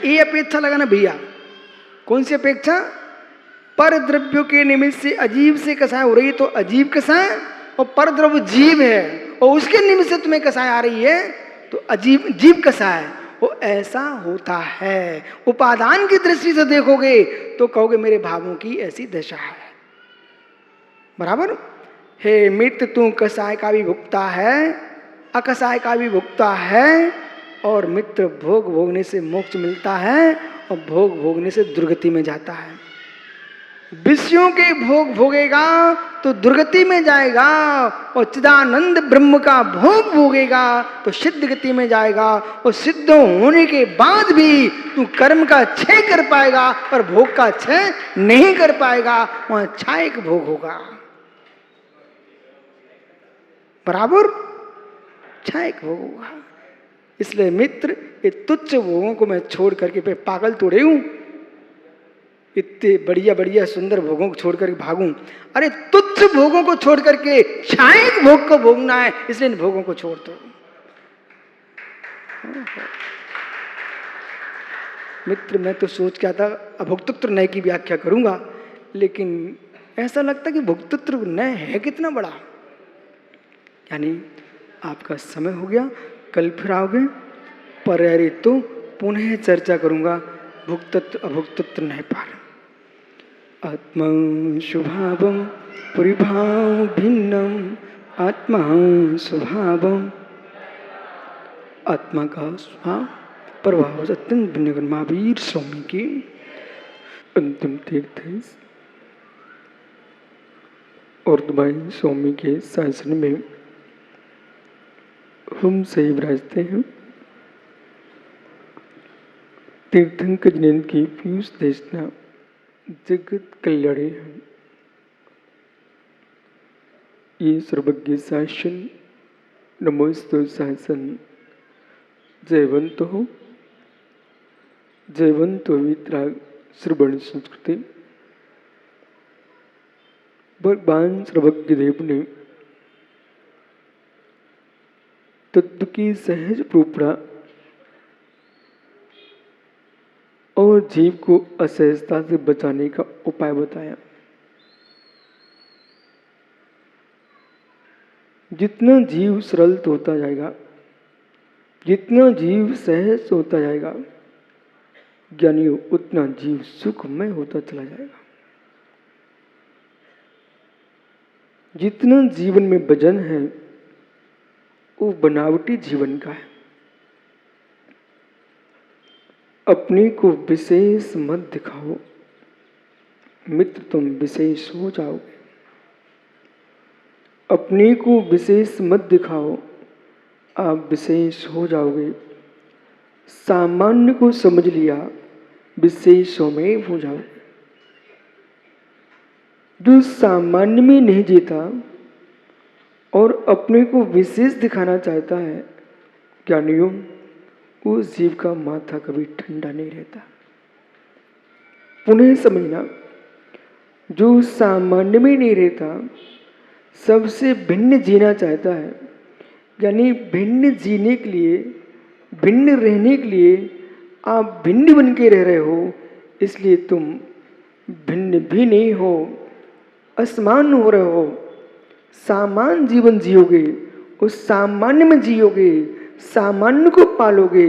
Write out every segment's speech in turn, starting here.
ये अपेक्षा लगाना भैया। कौन सी अपेक्षा? पर द्रव्यों के निमित्त से अजीब से कसाय हो रही है तो अजीब कसाय, और पर द्रव्य जीव है और उसके निमित्त से तुम्हें कसाय आ रही है तो अजीब जीव कसाय। वो ऐसा होता है। उपादान की दृष्टि से देखोगे तो कहोगे मेरे भावों की ऐसी दशा है। बराबर। हे मित्र, तू कसाय का भी भुगता है, अकसाय का भी भुगता है, और मित्र भोग भोगने से मोक्ष मिलता है और भोग भोगने से दुर्गति में जाता है। विषयों के भोग भोगेगा तो दुर्गति में जाएगा, और चिदानंद ब्रह्म का भोग भोगेगा तो सिद्ध गति में जाएगा। और सिद्ध होने के बाद भी तू कर्म का क्षय कर पाएगा और भोग का क्षय नहीं कर पाएगा, वहां क्षयिक भोग होगा। बराबर, क्षयिक भोग होगा। इसलिए मित्र, ये तुच्छ भोगों को मैं छोड़ करके पे पागल तोड़े हूं, इतने बढ़िया बढ़िया सुंदर भोगों को छोड़ करके भागूं? अरे तुच्छ भोगों को छोड़ करके क्षयिक भोग को भोगना है, इसलिए इन भोगों को छोड़ दो। मित्र, मैं तो सोच क्या था अभुक्तृ नय की व्याख्या करूंगा, लेकिन ऐसा लगता कि भुक्तृ नय है कितना बड़ा। यानी आपका समय हो गया, कल फिर आओगे पर तो पुनः चर्चा करूंगा भुक्तृ अभुक्तृ नय पर। आत्मा स्वभावं परिभाव भिन्नम, आत्मा स्वभावं, आत्मा का स्वभाव प्रभाव अत्यंत भिन्न। महावीर स्वामी की अंतिम तीर्थ और भाई स्वामी के शासन में हम सही विराजते हैं। तीर्थंकर जिनेन्द्र की पीयूष देशना जगत कल्याणी है। ये सर्वज्ञ शासन नमोस्तु शासन जयवंत हो, जयवंत हो वितराग श्रवण संस्कृति। भगवान सर्वज्ञ देव ने तत्व की सहज प्रोपड़ा और जीव को असहजता से बचाने का उपाय बताया। जितना जीव सरल होता जाएगा, जितना जीव सहज होता जाएगा, ज्ञानियों उतना जीव सुखमय होता चला जाएगा। जितना जीवन में वजन है वो बनावटी जीवन का है। अपने को विशेष मत दिखाओ मित्र, तुम विशेष हो जाओगे। अपने को विशेष मत दिखाओ, आप विशेष हो जाओगे। सामान्य को समझ लिया, विशेषों में हो जाओगे। जो सामान्य में नहीं जीता और अपने को विशेष दिखाना चाहता है, ज्ञानियों, उस जीव का माथा कभी ठंडा नहीं रहता। पुनः समझना, जो सामान्य में नहीं रहता, सबसे भिन्न जीना चाहता है, यानी भिन्न जीने के लिए, भिन्न रहने के लिए आप भिन्न बन के रह रहे हो, इसलिए तुम भिन्न भी नहीं हो, असमान हो रहे हो। सामान्य जीवन जियोगे, उस सामान्य में जियोगे, सामान्य को पालोगे।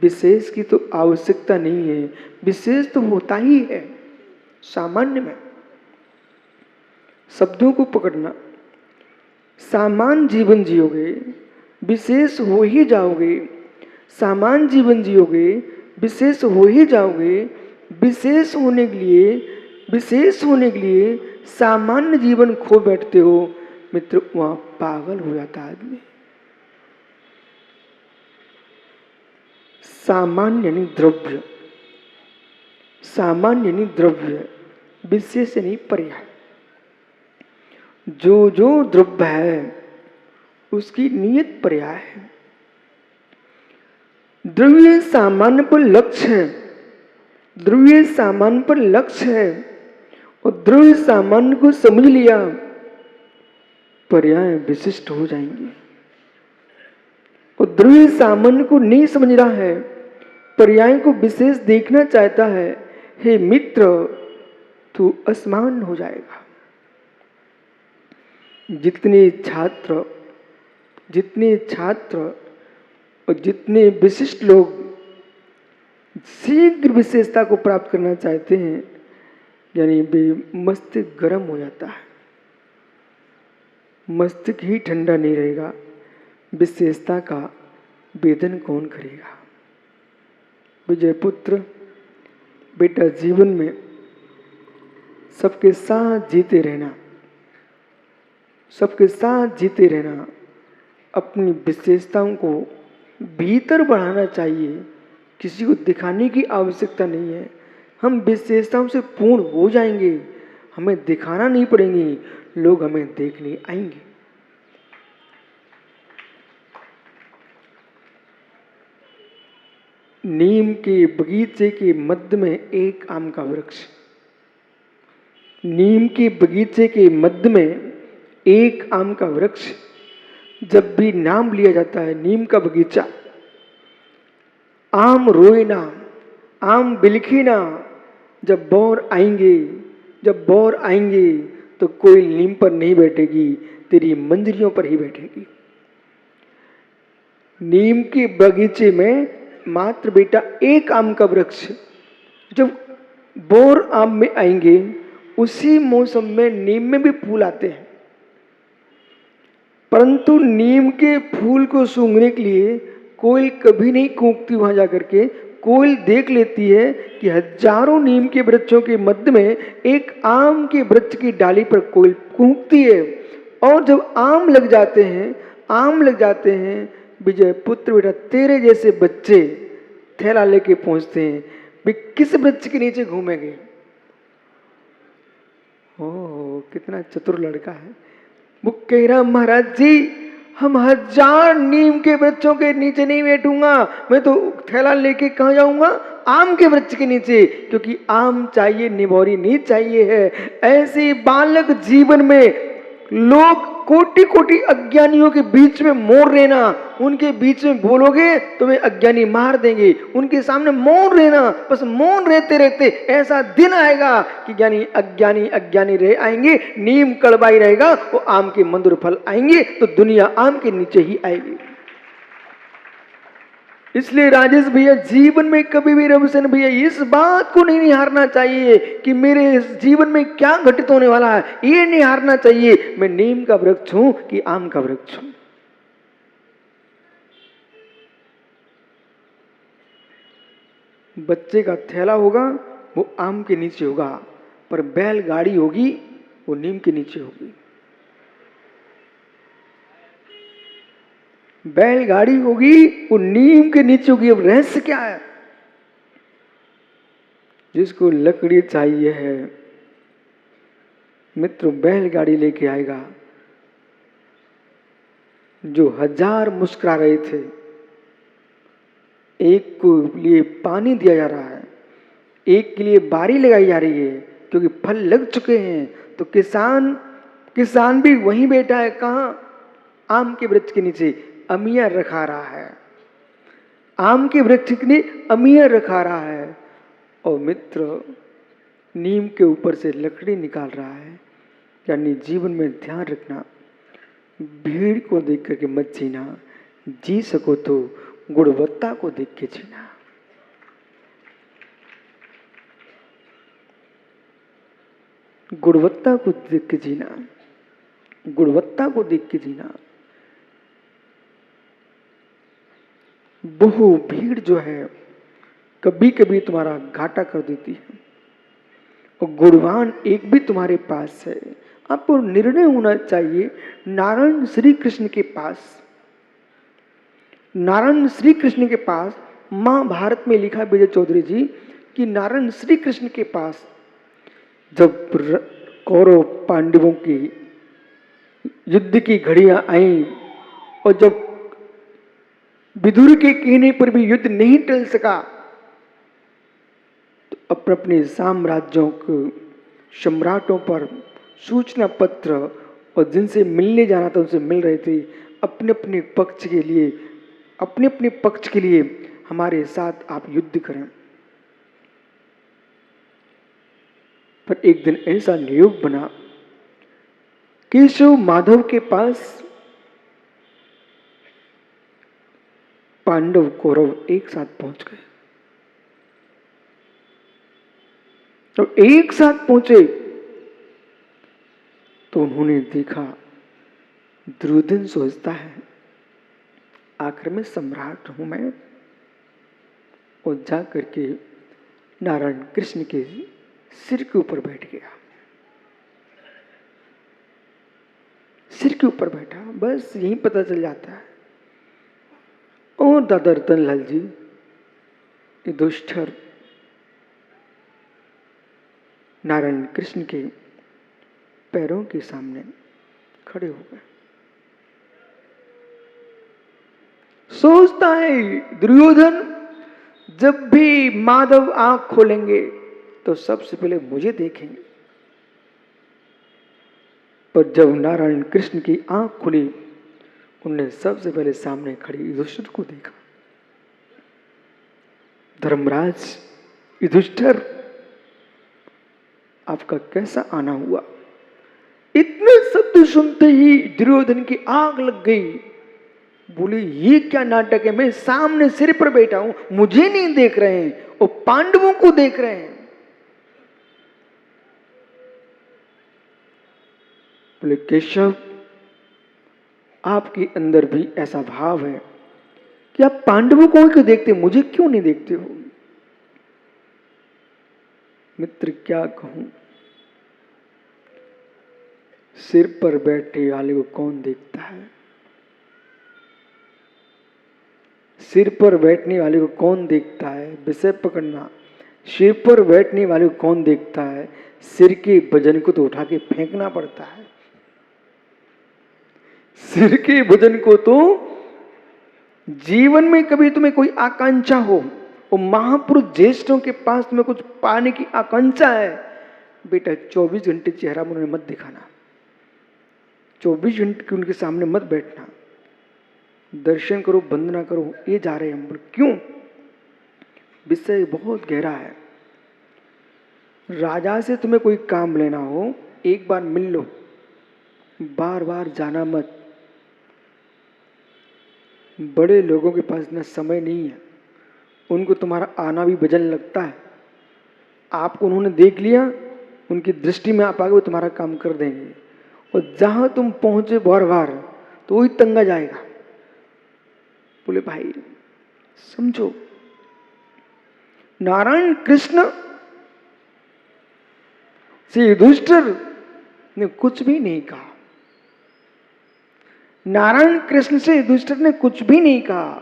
विशेष की तो आवश्यकता नहीं है, विशेष तो होता ही है सामान्य में। शब्दों को पकड़ना, सामान्य जीवन जियोगे, विशेष हो ही जाओगे। सामान्य जीवन जियोगे, विशेष हो ही जाओगे। विशेष होने के लिए, विशेष होने के लिए सामान्य जीवन खो बैठते हो मित्र, वहां पागल हो जाता आदमी। सामान्य यानी द्रव्य, सामान्य यानी द्रव्य, विशेष यानी पर्याय। जो जो द्रव्य है उसकी नियत पर्याय है। द्रव्य सामान्य पर लक्ष्य है, द्रव्य सामान्य पर लक्ष्य है, और द्रव्य सामान्य को समझ लिया, पर्याय विशिष्ट हो जाएंगे। और द्रव्य सामान्य को नहीं समझ रहा है, पर्याय को विशेष देखना चाहता है, हे मित्र तू असमान हो जाएगा। जितने छात्र और जितने विशिष्ट लोग शीघ्र विशेषता को प्राप्त करना चाहते हैं, यानी वे मस्तिष्क गर्म हो जाता है, मस्तिष्क ही ठंडा नहीं रहेगा, विशेषता का वेदन कौन करेगा। विजय पुत्र, बेटा जीवन में सबके साथ जीते रहना, सबके साथ जीते रहना, अपनी विशेषताओं को भीतर बढ़ाना चाहिए, किसी को दिखाने की आवश्यकता नहीं है। हम विशेषताओं से पूर्ण हो जाएंगे, हमें दिखाना नहीं पड़ेंगे, लोग हमें देखने आएंगे। नीम के बगीचे के मध्य में एक आम का वृक्ष, नीम के बगीचे के मध्य में एक आम का वृक्ष। जब भी नाम लिया जाता है नीम का बगीचा, आम रोए ना, आम बिलखे ना। जब बौर आएंगे तो कोई नीम पर नहीं बैठेगी, तेरी मंजरियों पर ही बैठेगी। नीम के बगीचे में मात्र बेटा एक आम का वृक्ष। जब बोर आम में आएंगे, उसी मौसम में नीम में भी फूल आते हैं, परंतु नीम के फूल को सूंघने के लिए कोयल कभी नहीं कूकती। वहां जाकर के कोयल देख लेती है कि हजारों नीम के वृक्षों के मध्य में एक आम के वृक्ष की डाली पर कोयल कूकती है। और जब आम लग जाते हैं, विजय पुत्र बेटा तेरे जैसे बच्चे थैला लेके पहुंचते हैं, वे किस वृक्ष के नीचे घूमेंगे। ओह कितना चतुर लड़का है। वो कह रहा महाराज जी, हम 1000 नीम के वृक्षों के नीचे नहीं बैठूंगा, मैं तो थैला लेके कहाँ जाऊंगा, आम के वृक्ष के नीचे, क्योंकि आम चाहिए, निभौरी नहीं चाहिए है। ऐसे बालक जीवन में लोग कोटि कोटि अज्ञानियों के बीच में मौन रहना, उनके बीच में बोलोगे तो वे अज्ञानी मार देंगे, उनके सामने मौन रहना, बस मौन रहते रहते ऐसा दिन आएगा कि अज्ञानी रह आएंगे, नीम कड़वाई रहेगा, वो आम के मंधुर फल आएंगे, तो दुनिया आम के नीचे ही आएगी। इसलिए राजेश भैया जीवन में कभी भी, रविशन भैया इस बात को नहीं निहारना चाहिए कि मेरे इस जीवन में क्या घटित होने वाला है, ये निहारना चाहिए मैं नीम का वृक्ष हूं कि आम का वृक्ष हूं। बच्चे का थैला होगा वो आम के नीचे होगा, पर बैलगाड़ी होगी वो नीम के नीचे होगी। बैलगाड़ी होगी वो नीम के नीचे होगी। अब रहस्य क्या है? जिसको लकड़ी चाहिए है मित्र, बैलगाड़ी लेके आएगा। जो 1000 मुस्कुरा रहे थे, एक को लिए पानी दिया जा रहा है, एक के लिए बारी लगाई जा रही है, क्योंकि फल लग चुके हैं। तो किसान भी वहीं बैठा है, कहां? आम के वृक्ष के नीचे अमिया रखा रहा है, आम के वृक्ष के लिए अमिया रखा रहा है। और मित्र नीम के ऊपर से लकड़ी निकाल रहा है। यानी जीवन में ध्यान रखना, भीड़ को देख करके मत जीना, जी सको तो गुणवत्ता को देख के जीना। गुणवत्ता को देख के जीना, गुणवत्ता को देख के जीना। बहु भीड़ जो है कभी कभी तुम्हारा घाटा कर देती है, और गुणवान एक भी तुम्हारे पास है। आपको निर्णय होना चाहिए नारायण श्री कृष्ण के पास। नारायण श्री कृष्ण के पास महाभारत में लिखा विजय चौधरी जी कि नारायण श्री कृष्ण के पास जब कौरव पांडवों की युद्ध की घड़ियां आई, और जब विदुर के कहने पर भी युद्ध नहीं टल सका, तो अपने अपने साम्राज्यों के सम्राटों पर सूचना पत्र और जिनसे मिलने जाना था उनसे मिल रहे थे। अपने अपने पक्ष के लिए हमारे साथ आप युद्ध करें। पर एक दिन ऐसा नियोग बना, केशव माधव के पास पांडव कौरव एक साथ पहुंच गए। तो एक साथ पहुंचे तो उन्होंने देखा, दुर्योधन सोचता है आखिर में सम्राट हूं मैं, और जा करके नारायण कृष्ण के सिर के ऊपर बैठ गया। सिर के ऊपर बैठा, बस यही पता चल जाता है। और दादा रतनलाल जी युधिष्ठिर नारायण कृष्ण के पैरों के सामने खड़े हो गए। सोचता है दुर्योधन जब भी माधव आंख खोलेंगे तो सबसे पहले मुझे देखेंगे। पर जब नारायण कृष्ण की आंख खुली, उन्होंने सबसे पहले सामने खड़े युधिष्ठिर को देखा। धर्मराज युधिष्ठिर, आपका कैसा आना हुआ? इतने शब्द सुनते ही दुर्योधन की आग लग गई। बोले ये क्या नाटक है, मैं सामने सिर पर बैठा हूं, मुझे नहीं देख रहे हैं और पांडवों को देख रहे हैं। बोले केशव, आपके अंदर भी ऐसा भाव है कि आप पांडवों को क्यों देखते, मुझे क्यों नहीं देखते हो? मित्र क्या कहूं, सिर पर बैठे वाले को कौन देखता है? सिर पर बैठने वाले को कौन देखता है? विषय पकड़ना। सिर पर बैठने वाले को कौन देखता है? सिर के वजन को तो उठा के फेंकना पड़ता है। सिर के वजन को तो, जीवन में कभी तुम्हें कोई आकांक्षा हो और महापुरुष ज्येष्ठों के पास तुम्हें कुछ पाने की आकांक्षा है, बेटा 24 घंटे चेहरा मुंह मत दिखाना, 24 घंटे उनके सामने मत बैठना। दर्शन करो, वंदना करो, ये जा रहे हैं हम। क्यों? विषय बहुत गहरा है। राजा से तुम्हें कोई काम लेना हो, एक बार मिल लो, बार बार जाना मत। बड़े लोगों के पास इतना समय नहीं है, उनको तुम्हारा आना भी वजन लगता है। आपको उन्होंने देख लिया, उनकी दृष्टि में आप आगे, वो तुम्हारा काम कर देंगे। और जहां तुम पहुंचे बार बार तो वही तंगा जाएगा। बोले भाई समझो, नारायण कृष्ण से युधिष्ठिर ने कुछ भी नहीं कहा। नारायण कृष्ण से युधिष्ठिर ने कुछ भी नहीं कहा।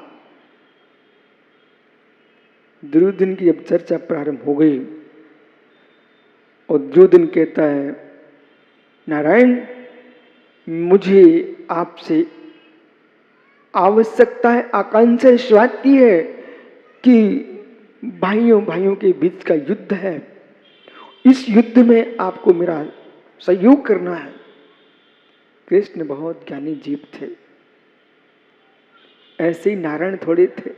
दुर्योधन की जब चर्चा प्रारंभ हो गई और दुर्योधन कहता है, नारायण मुझे आपसे आवश्यकता है, आकांक्षा इस बात की है कि भाइयों भाइयों के बीच का युद्ध है, इस युद्ध में आपको मेरा सहयोग करना है। कृष्ण बहुत ज्ञानी जीव थे, ऐसे ही नारायण थोड़े थे।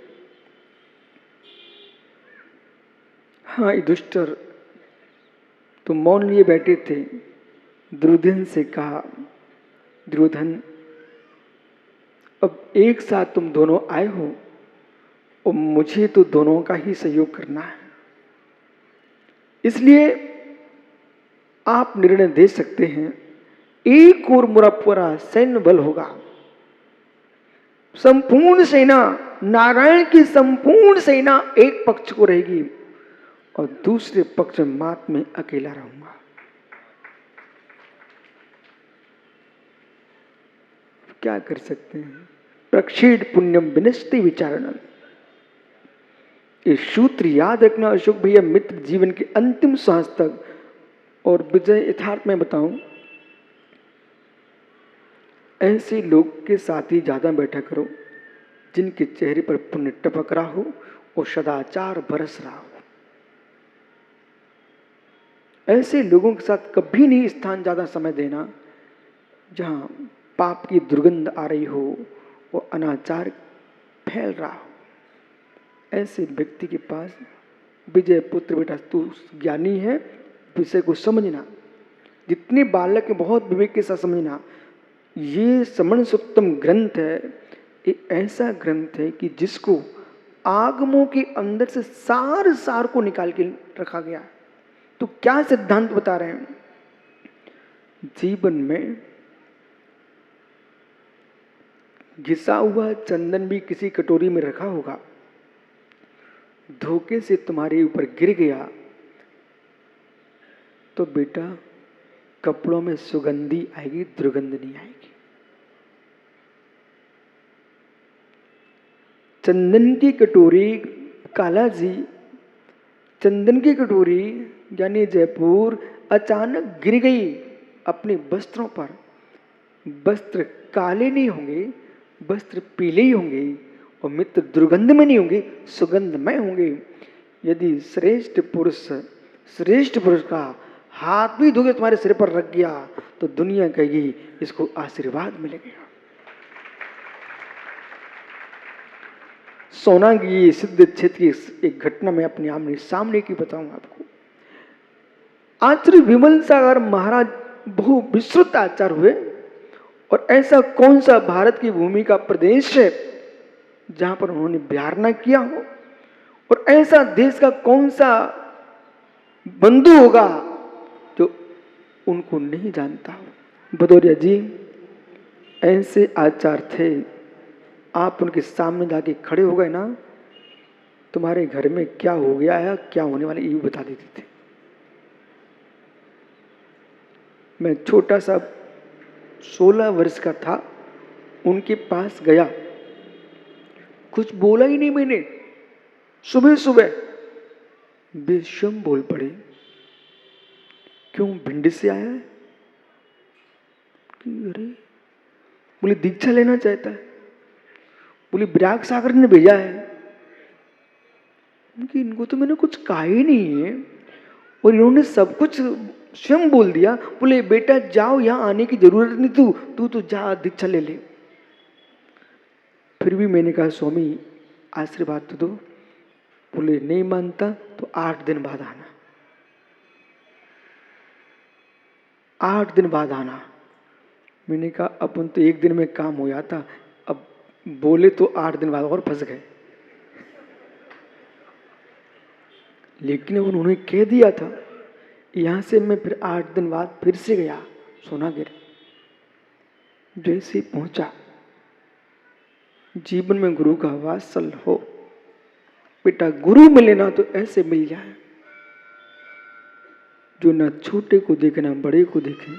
हाँ युधिष्ठिर तो मौन लिए बैठे थे। दुर्योधन से कहा, दुर्योधन अब एक साथ तुम दोनों आए हो और मुझे तो दोनों का ही सहयोग करना है, इसलिए आप निर्णय दे सकते हैं। एक और मेरा पूरा सैन्य बल होगा, संपूर्ण सेना, नारायण की संपूर्ण सेना एक पक्ष को रहेगी और दूसरे पक्ष में मात में अकेला रहूंगा। क्या कर सकते हैं? प्रक्षेद पुण्यम विनष्टि विचारणम। ये सूत्र याद रखना अशोक भैया, मित्र जीवन के अंतिम सांस तक। और विजय यथार्थ में बताऊं, ऐसे लोग के साथ ही ज्यादा बैठा करो जिनके चेहरे पर पुण्य टपक रहा हो और सदाचार बरस रहा हो। ऐसे लोगों के साथ कभी नहीं स्थान ज्यादा समय देना जहां पाप की दुर्गंध आ रही हो और अनाचार फैल रहा हो। ऐसे व्यक्ति के पास विजय पुत्र बेटा तू ज्ञानी है, विषय को समझना, जितने बालक है बहुत विवेक के साथ समझना। ये समण सुक्तम ग्रंथ है, एक ऐसा ग्रंथ है कि जिसको आगमों के अंदर से सार सार को निकाल के रखा गया है। तो क्या सिद्धांत बता रहे हैं? जीवन में घिसा हुआ चंदन भी किसी कटोरी में रखा होगा, धोखे से तुम्हारे ऊपर गिर गया तो बेटा कपड़ों में सुगंधी आएगी, दुर्गंध नहीं आएगी। चंदन की कटोरी, काला जी चंदन की कटोरी यानी जयपुर अचानक गिर गई अपने वस्त्रों पर। वस्त्र काले नहीं होंगे, वस्त्र पीले ही होंगे और मित्र दुर्गंध में नहीं होंगे, सुगंधमय होंगे। यदि श्रेष्ठ पुरुष का हाथ भी धोके तुम्हारे सिर पर रख गया तो दुनिया कहेगी इसको आशीर्वाद मिलेगा। सोना की सिद्ध क्षेत्र की एक घटना मैं अपने आमने सामने की बताऊंगा आपको। आचार्य विमल सागर महाराज बहु विस्तृत आचार्य हुए और ऐसा कौन सा भारत की भूमि का प्रदेश है जहां पर उन्होंने विहारना किया हो, और ऐसा देश का कौन सा बंधु होगा जो उनको नहीं जानता हो। भदौरिया जी ऐसे आचार्य थे, आप उनके सामने जाके खड़े हो गए ना, तुम्हारे घर में क्या हो गया है, क्या होने वाले ये बता देते थे। मैं छोटा सा 16 वर्ष का था, उनके पास गया, कुछ बोला ही नहीं मैंने। सुबह सुबह बेशम बोल पड़े, क्यों भिंडी से आया है? अरे बोले दीक्षा लेना चाहता है, बोले विराग सागर ने भेजा है। इनको तो मैंने कुछ कहा ही नहीं है और इन्होंने सब कुछ स्वयं बोल दिया। बोले बेटा जाओ, यहां आने की जरूरत नहीं, तू तो जा दीक्षा ले ले। फिर भी मैंने कहा स्वामी आशीर्वाद तो दो। बोले नहीं मानता तो 8 दिन बाद आना, 8 दिन बाद आना। मैंने कहा अपन तो 1 दिन में काम हो जाता, अब बोले तो 8 दिन बाद और फंस गए। लेकिन उन्होंने कह दिया था, यहां से मैं फिर 8 दिन बाद फिर से गया सोनागिर। जैसे पहुंचा, जीवन में गुरु का वात्सल्य हो बेटा, गुरु मिले ना तो ऐसे मिल जाए जो ना छोटे को देखे ना बड़े को देखे,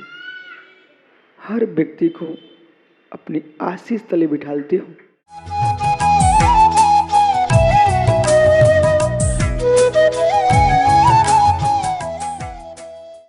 हर व्यक्ति को अपनी आशीष तले बिठाते हो।